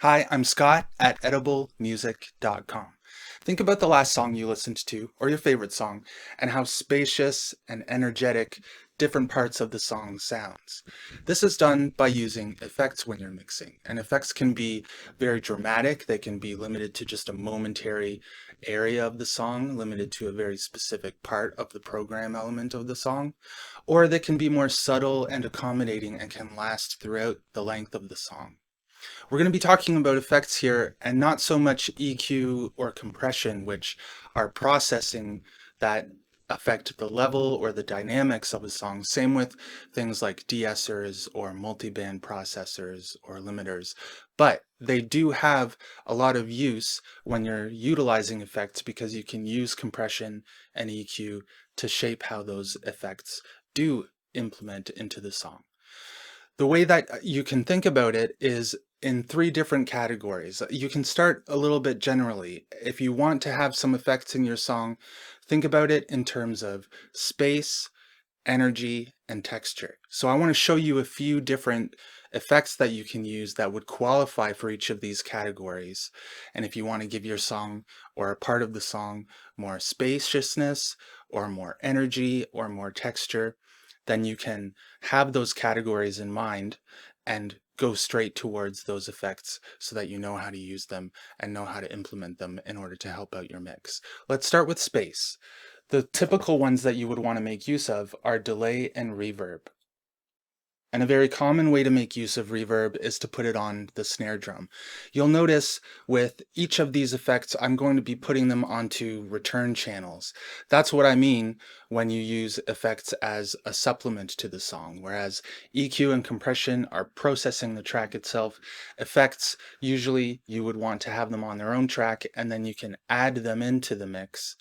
Hi, I'm Scott at ediblemusic.com. Think about the last song you listened to, or your favorite song, and how spacious and energetic different parts of the song sounds. This is done by using effects when you're mixing, and effects can be very dramatic. They can be limited to just a momentary area of the song, limited to a very specific part of the program element of the song, or they can be more subtle and accommodating and can last throughout the length of the song. We're going to be talking about effects here and not so much EQ or compression, which are processing that affect the level or the dynamics of a song. Same with things like de-essers or multiband processors or limiters. But they do have a lot of use when you're utilizing effects because you can use compression and EQ to shape how those effects do implement into the song. The way that you can think about it is in three different categories. You can start a little bit generally. If you want to have some effects in your song, think about it in terms of space, energy, and texture. So I want to show you a few different effects that you can use that would qualify for each of these categories. And if you want to give your song or a part of the song more spaciousness or more energy or more texture, then you can have those categories in mind and go straight towards those effects so that you know how to use them and know how to implement them in order to help out your mix. Let's start with space. The typical ones that you would want to make use of are delay and reverb. And a very common way to make use of reverb is to put it on the snare drum. You'll notice with each of these effects, I'm going to be putting them onto return channels. That's what I mean when you use effects as a supplement to the song, whereas EQ and compression are processing the track itself. Effects, usually you would want to have them on their own track and then you can add them into the mix.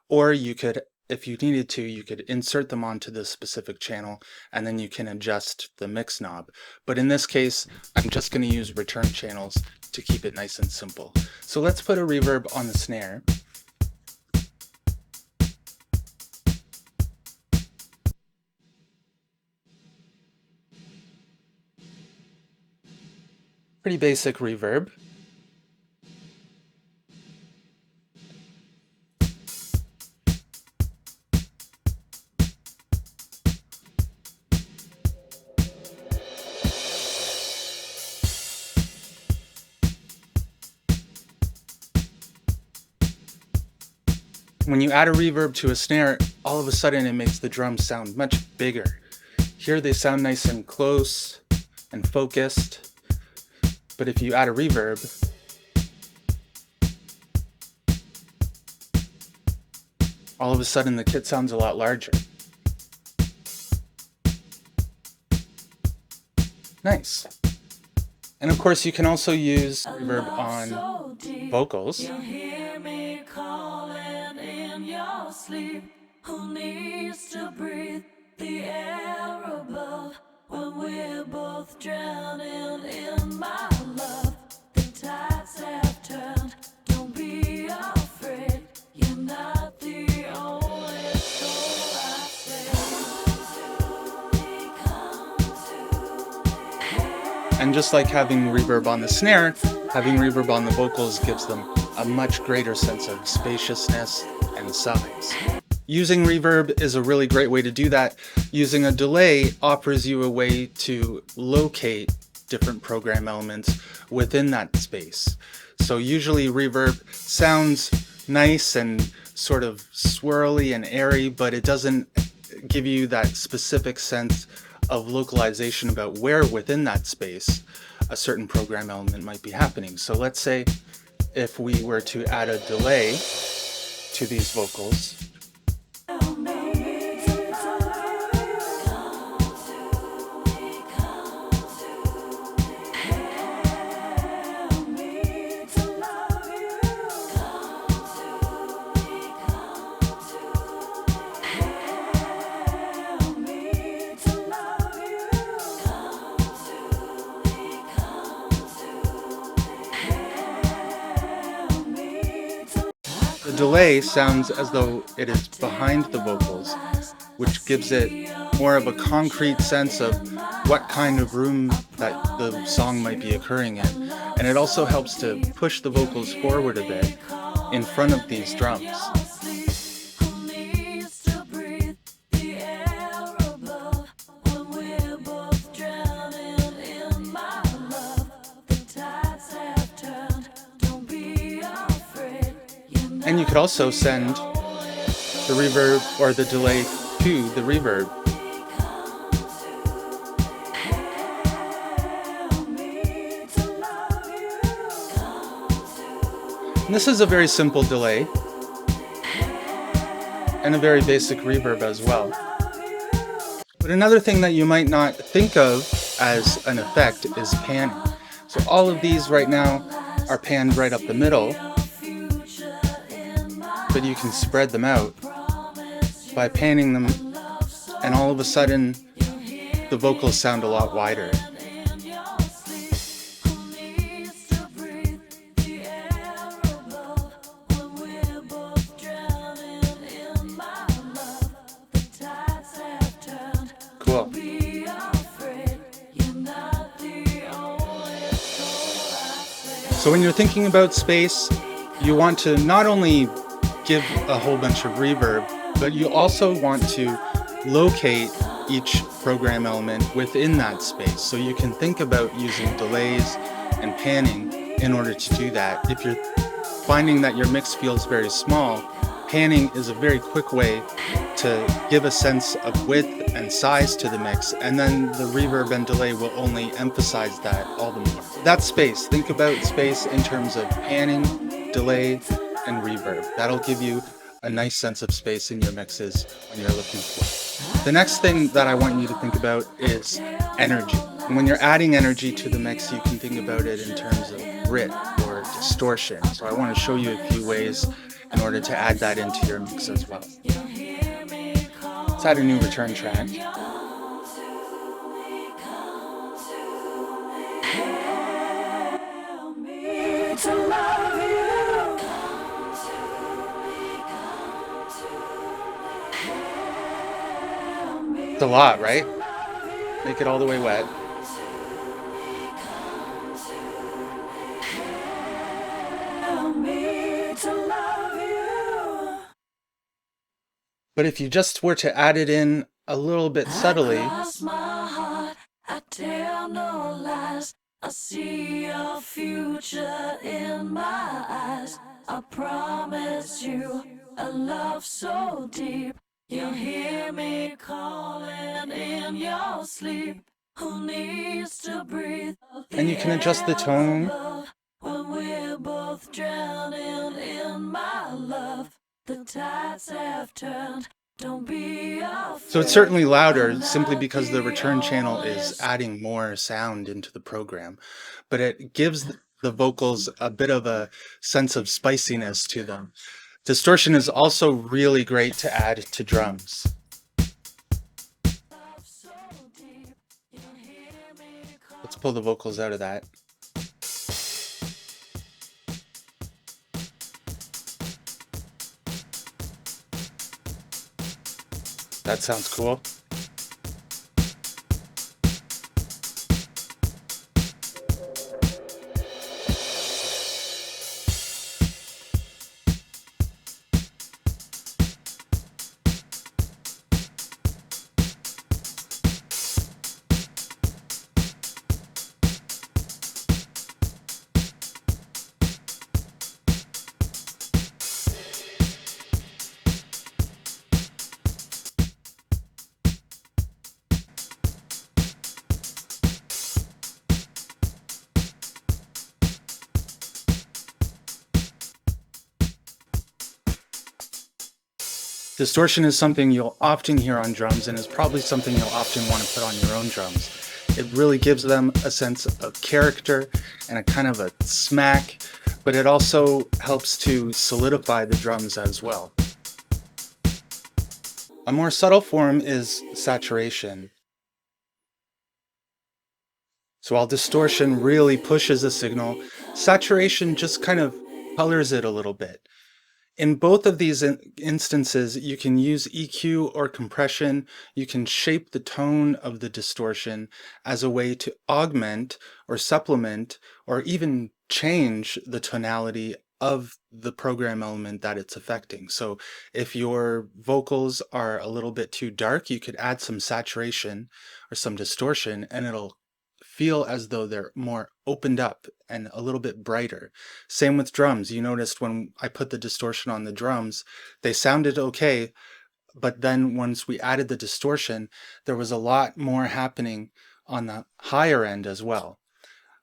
Or you could, if you needed to, you could insert them onto the specific channel and then you can adjust the mix knob. But in this case, I'm just going to use return channels to keep it nice and simple. So let's put a reverb on the snare. Pretty basic reverb. When you add a reverb to a snare, all of a sudden it makes the drums sound much bigger. Here they sound nice and close and focused, but if you add a reverb, all of a sudden the kit sounds a lot larger. Nice. And of course you can also use reverb on vocals. You hear me calling in your sleep. Who needs to breathe the air above when we're both drowning in my love? The tides have turned. Don't be afraid. You're not the only soul I say. And just like having reverb on the snare, having reverb on the vocals gives them a much greater sense of spaciousness and size. Using reverb is a really great way to do that. Using a delay offers you a way to locate different program elements within that space. So usually reverb sounds nice and sort of swirly and airy, but it doesn't give you that specific sense of localization about where within that space a certain program element might be happening. So let's say if we were to add a delay to these vocals, the delay sounds as though it is behind the vocals, which gives it more of a concrete sense of what kind of room that the song might be occurring in. and it also helps to push the vocals forward a bit in front of these drums. And you could also send the reverb or the delay to the reverb. And this is a very simple delay and a very basic reverb as well. But another thing that you might not think of as an effect is panning. So all of these right now are panned right up the middle, but you can spread them out by panning them, and all of a sudden the vocals sound a lot wider. Cool. So when you're thinking about space, you want to not only give a whole bunch of reverb, but you also want to locate each program element within that space. So you can think about using delays and panning in order to do that. If you're finding that your mix feels very small, panning is a very quick way to give a sense of width and size to the mix, and then the reverb and delay will only emphasize that all the more. That's space. Think about space in terms of panning, delay, and reverb. That'll give you a nice sense of space in your mixes when you're looking for it. The next thing that I want you to think about is energy. And when you're adding energy to the mix, you can think about it in terms of grit or distortion. So I want to show you a few ways in order to add that into your mix as well. Let's add a new return track. It's a lot, right? Make it all the way wet. But if you just were to add it in a little bit subtly, Across my heart, I tell no lies. I see your future in my eyes. I promise you a love so deep. You'll hear me calling in your sleep. Who needs to breathe? and you can adjust the tone. When we're both drowning in my love, the tides have turned. Don't be afraid. So it's certainly louder simply because the return channel is adding more sound into the program, but it gives the vocals a bit of a sense of spiciness to them. Distortion is also really great to add to drums. Let's pull the vocals out of that. That sounds cool. Distortion is something you'll often hear on drums and is probably something you'll often want to put on your own drums. It really gives them a sense of character and a kind of a smack, but it also helps to solidify the drums as well. A more subtle form is saturation. So while distortion really pushes a signal, saturation just kind of colors it a little bit. In both of these instances, you can use EQ or compression. You can shape the tone of the distortion as a way to augment or supplement or even change the tonality of the program element that it's affecting. So if your vocals are a little bit too dark, you could add some saturation or some distortion, and it'll feel as though they're more opened up and a little bit brighter. Same with drums. You noticed when I put the distortion on the drums, they sounded okay, but then once we added the distortion, there was a lot more happening on the higher end as well.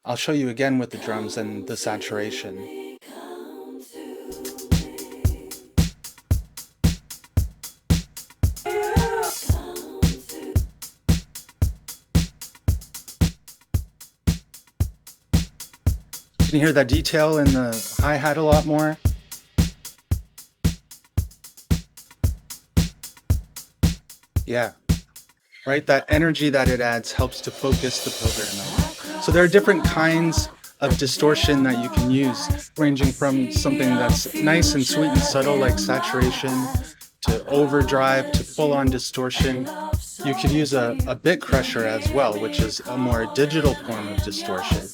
I'll show you again with the drums and the saturation. You can hear that detail in the hi-hat a lot more. Yeah, right? That energy that it adds helps to focus the program out. So there are different kinds of distortion that you can use, ranging from something that's nice and sweet and subtle like saturation to overdrive to full-on distortion. You could use a bit crusher as well, which is a more digital form of distortion.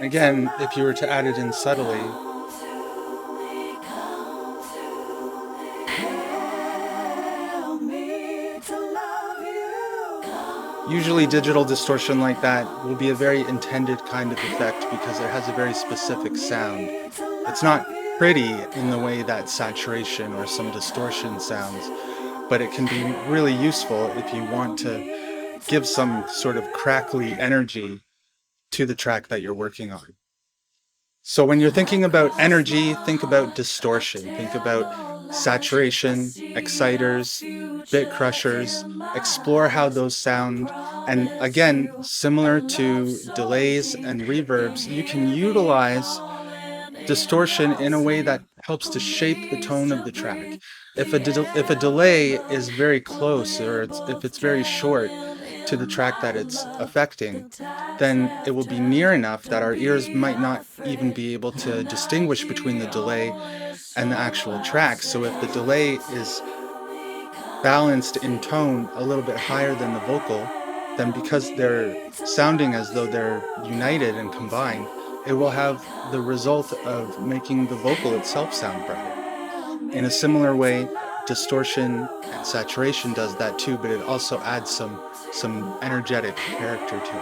Again, if you were to add it in subtly, usually digital distortion like that will be a very intended kind of effect because it has a very specific sound. It's not pretty in the way that saturation or some distortion sounds, but it can be really useful if you want to give some sort of crackly energy to the track that you're working on. So when you're thinking about energy, think about distortion, think about saturation, exciters, bit crushers, explore how those sound. And again, similar to delays and reverbs, you can utilize distortion in a way that helps to shape the tone of the track. If a delay is very close or if it's very short to the track that it's affecting, then it will be near enough that our ears might not even be able to distinguish between the delay and the actual track. So if the delay is balanced in tone a little bit higher than the vocal, then because they're sounding as though they're united and combined, it will have the result of making the vocal itself sound brighter. In a similar way, distortion and saturation does that too, but it also adds some energetic character to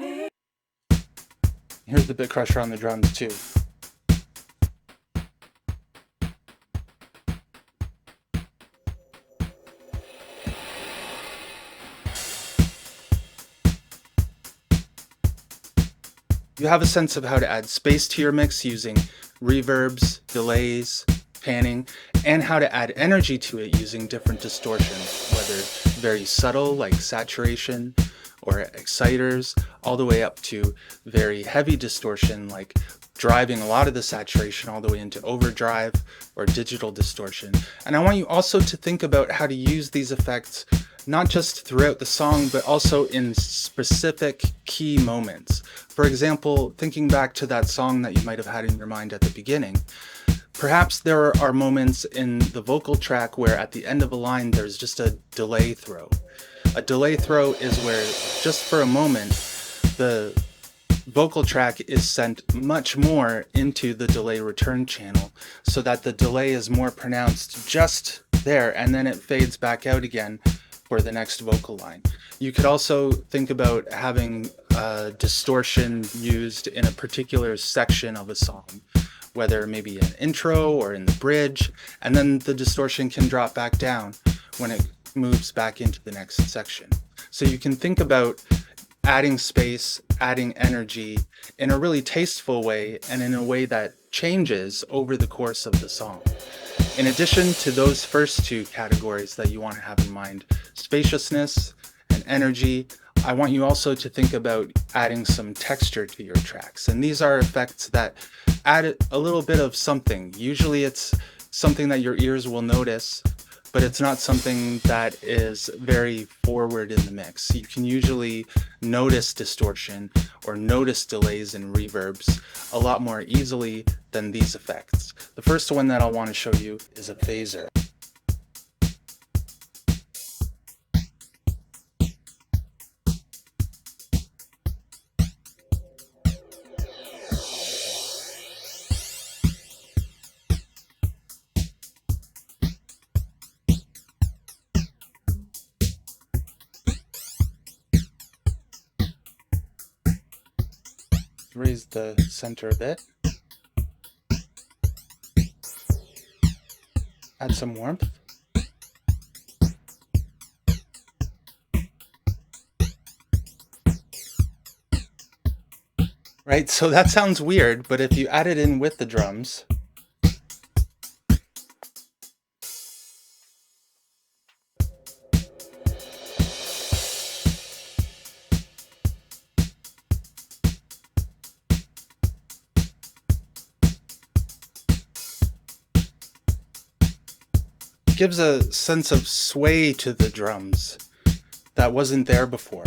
it. Here's the bit crusher on the drums too. You have a sense of how to add space to your mix using reverbs, delays, panning, and how to add energy to it using different distortions, whether very subtle like saturation or exciters, all the way up to very heavy distortion like driving a lot of the saturation all the way into overdrive or digital distortion. And I want you also to think about how to use these effects not just throughout the song, but also in specific key moments. For example, thinking back to that song that you might have had in your mind at the beginning, perhaps there are moments in the vocal track where at the end of a line there's just a delay throw. A delay throw is where just for a moment the vocal track is sent much more into the delay return channel so that the delay is more pronounced just there, and then it fades back out again for the next vocal line. You could also think about having distortion used in a particular section of a song, whether maybe an intro or in the bridge, and then the distortion can drop back down when it moves back into the next section. So you can think about adding space, adding energy in a really tasteful way and in a way that changes over the course of the song. In addition to those first two categories that you want to have in mind, spaciousness and energy, I want you also to think about adding some texture to your tracks. And these are effects that add a little bit of something. Usually it's something that your ears will notice, but it's not something that is very forward in the mix. You can usually notice distortion or notice delays and reverbs a lot more easily than these effects. The first one that I want to show you is a phaser. Raise the center a bit. Add some warmth. Right, so that sounds weird, but if you add it in with the drums, gives a sense of sway to the drums that wasn't there before.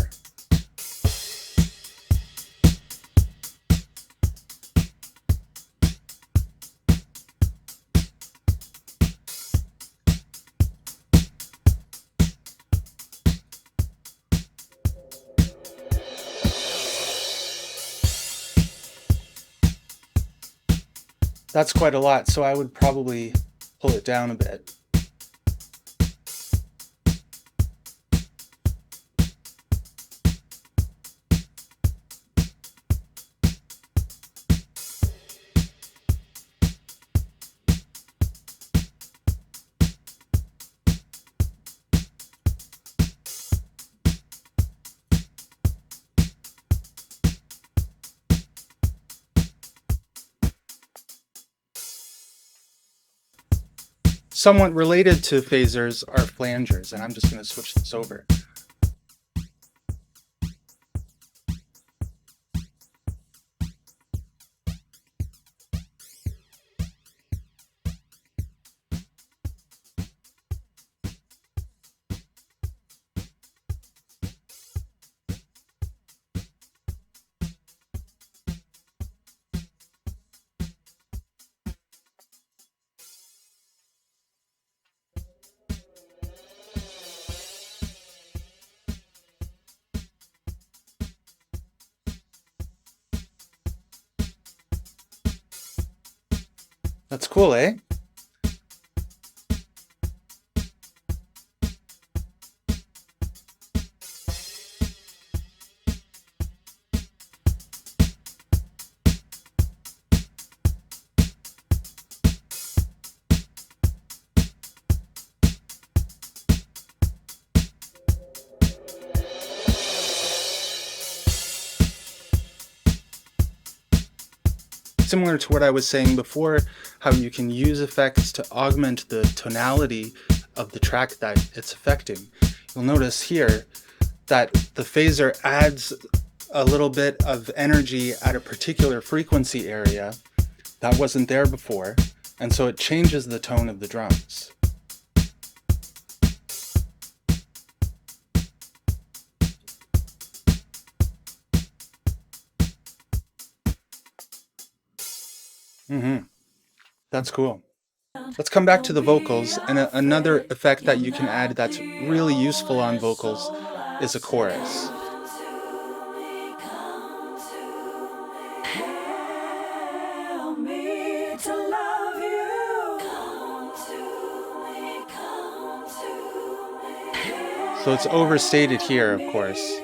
That's quite a lot, so I would probably pull it down a bit. Somewhat related to phasers are flangers, and I'm just going to switch this over. That's cool, eh? Similar to what I was saying before, how you can use effects to augment the tonality of the track that it's affecting. You'll notice here that the phaser adds a little bit of energy at a particular frequency area that wasn't there before, and so it changes the tone of the drums. That's cool. Let's come back to the vocals, and another effect that you can add that's really useful on vocals is a chorus. So it's overstated here, of course.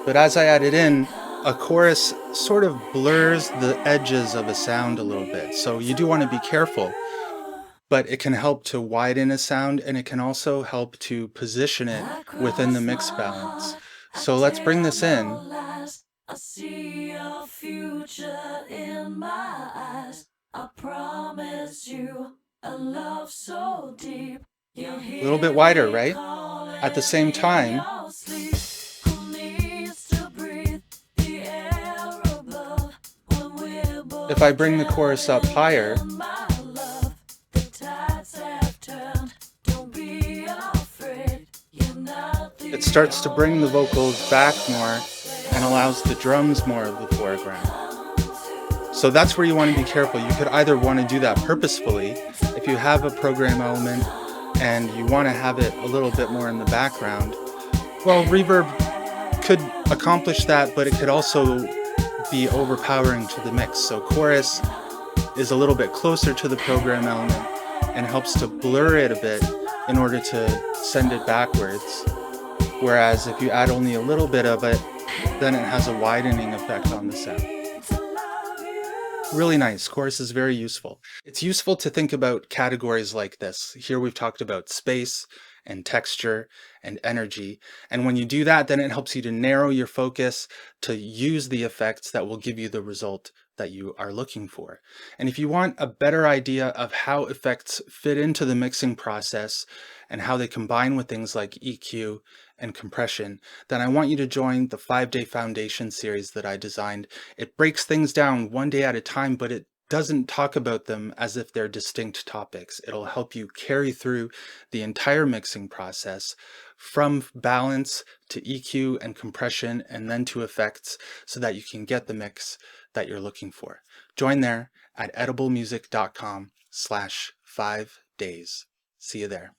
But as I add it in, a chorus sort of blurs the edges of a sound a little bit. So you do want to be careful, but it can help to widen a sound, and it can also help to position it within the mix balance. So let's bring this in. I see your future in my eyes. I promise you a love so deep. You A hear little bit wider, me right? calling At the same in time, your sleep. Who needs to breathe the air above when we're if I both bring the chorus up drowning higher, in my love? The tides have turned. Don't be afraid. You're not the it starts to bring the only vocals back more and allows the drums more of the foreground. So that's where you want to be careful. You could either want to do that purposefully if you have a program element and you want to have it a little bit more in the background. Well, reverb could accomplish that, but it could also be overpowering to the mix. So chorus is a little bit closer to the program element and helps to blur it a bit in order to send it backwards. Whereas if you add only a little bit of it, then it has a widening effect on the sound. Really nice. Chorus is very useful. It's useful to think about categories like this. Here we've talked about space and texture and energy. And when you do that, then it helps you to narrow your focus to use the effects that will give you the result that you are looking for. And if you want a better idea of how effects fit into the mixing process and how they combine with things like EQ and compression, then I want you to join the 5-day foundation series that I designed. It breaks things down one day at a time, but it doesn't talk about them as if they're distinct topics. It'll help you carry through the entire mixing process from balance to EQ and compression and then to effects so that you can get the mix that you're looking for. Join there at ediblemusic.com/5days. See you there.